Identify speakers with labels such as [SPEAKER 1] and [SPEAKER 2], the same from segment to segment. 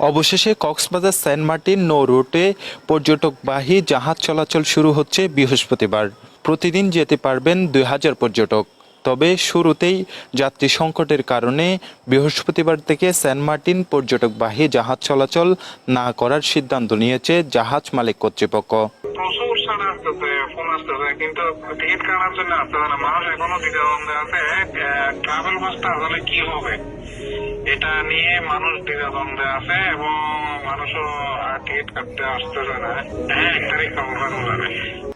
[SPEAKER 1] অবশেষে Cox's Bazar Saint Martin নৌ রুটে পর্যটকবাহী জাহাজ চলাচল শুরু হচ্ছে বৃহস্পতিবার। প্রতিদিন যেতে পারবেন ২,০০০ পর্যটক। তবে শুরুতেই যাত্রী সংকটের কারণে বৃহস্পতিবার থেকে সেন্ট মার্টিন পর্যটকবাহী জাহাজ চলাচল না করার সিদ্ধান্ত নিয়েছে জাহাজ মালিক কর্তৃপক্ষ।
[SPEAKER 2] প্রচুর সাড়া আসতেছে, ফোন আসতেছে, কিন্তু টিকিট কাটার জন্য আসতেছে না। মানুষ এখনো দ্বিধাদ্বন্দ্বে আছে। ট্রাভেল বাসটা আসলে কি হবে এটা নিয়ে মানুষ দ্বিধাদ্বন্দ্বে আছে এবং মানুষও টিকিট কাটতে আসতেছে না। হ্যাঁ, ১ তারিখ কনফার্ম যাবে।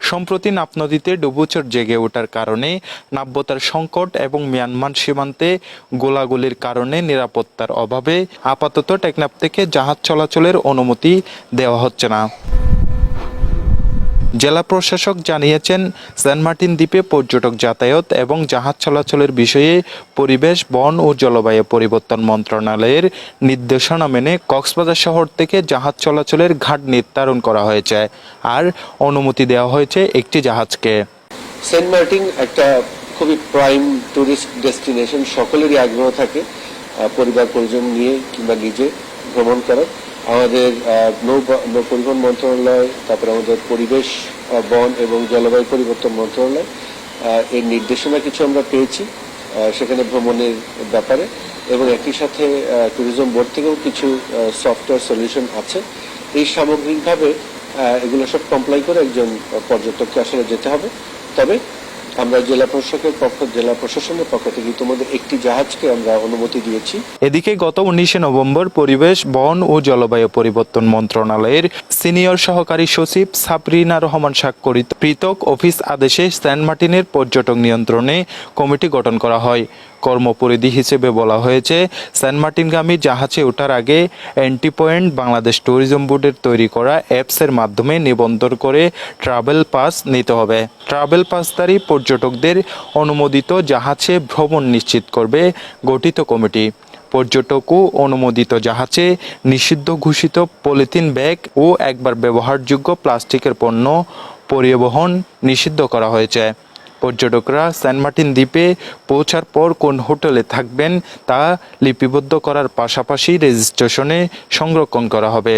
[SPEAKER 1] সম্প্রতি নাপ নদীতে ডুবোচর জেগে ওঠার কারণে নাব্যতার সংকট এবং মিয়ানমার সীমান্তে গোলাগুলির কারণে নিরাপত্তার অভাবে আপাতত টেকনাফ থেকে জাহাজ চলাচলের অনুমতি দেওয়া হচ্ছে না। জেলা প্রশাসক জানিয়েছেন, সেন্ট মার্টিন দ্বীপে পর্যটক যাতায়াত এবং জাহাজ চলাচলের বিষয়ে পরিবেশ, বন ও জলবায়ু পরিবর্তন মন্ত্রণালয়ের নির্দেশনা মেনে কক্সবাজার শহর থেকে জাহাজ চলাচলের ঘাট নির্ধারণ করা হয়েছে আর অনুমতি দেওয়া হয়েছে একটি জাহাজকে।
[SPEAKER 3] সেন্ট মার্টিন একটা খুবই প্রাইম টুরিস্ট ডেস্টিনেশন, সকলেরই আগ্রহ থাকে পরিবার পরিজন নিয়ে কিংবা নিজে ভ্রমণ করার। আমাদের নৌ পরিবহন মন্ত্রণালয়, তারপরে আমাদের পরিবেশ, বন এবং জলবায়ু পরিবর্তন মন্ত্রণালয় এর নির্দেশনা কিছু আমরা পেয়েছি সেখানে ভ্রমণের ব্যাপারে, এবং একই সাথে ট্যুরিজম বোর্ড থেকেও কিছু সফটওয়্যার সলিউশন আছে। এই সামগ্রিকভাবে এগুলো সব কমপ্লাই করে একজন পর্যটককে আসলে যেতে হবে। তবে আমরা জেলা প্রশাসনের পক্ষ থেকে ইতিমধ্যে একটি জাহাজকে আমরা অনুমতি দিয়েছি।
[SPEAKER 1] এদিকে গত ১৯ নভেম্বর পরিবেশ, বন ও জলবায়ু পরিবর্তন মন্ত্রণালয়ের সিনিয়র সহকারী সচিব সাবরিনা রহমান স্বাক্ষরিত পৃথক অফিস আদেশে সেন্ট মার্টিনের পর্যটক নিয়ন্ত্রণে কমিটি গঠন করা হয়। কর্মপরিধি হিসেবে বলা হয়েছে, সেন্ট মার্টিনগামী জাহাজে ওঠার আগে এন্ট্রি পয়েন্ট বাংলাদেশ ট্যুরিজম বোর্ডের তৈরি করা অ্যাপসের মাধ্যমে নিবন্ধন করে ট্রাভেল পাস নিতে হবে। ট্রাভেল পাসধারী পর্যটকদের অনুমোদিত জাহাজে ভ্রমণ নিশ্চিত করবে গঠিত কমিটি। পর্যটক ও অনুমোদিত জাহাজে নিষিদ্ধ ঘোষিত পলিথিন ব্যাগ ও একবার ব্যবহারযোগ্য প্লাস্টিকের পণ্য পরিবহন নিষিদ্ধ করা হয়েছে। পর্যটকরা সেন্ট মার্টিন দ্বীপে পৌঁছার পর কোন হোটেলে থাকবেন তা লিপিবদ্ধ করার পাশাপাশি রেজিস্ট্রেশনে সংরক্ষণ করা হবে।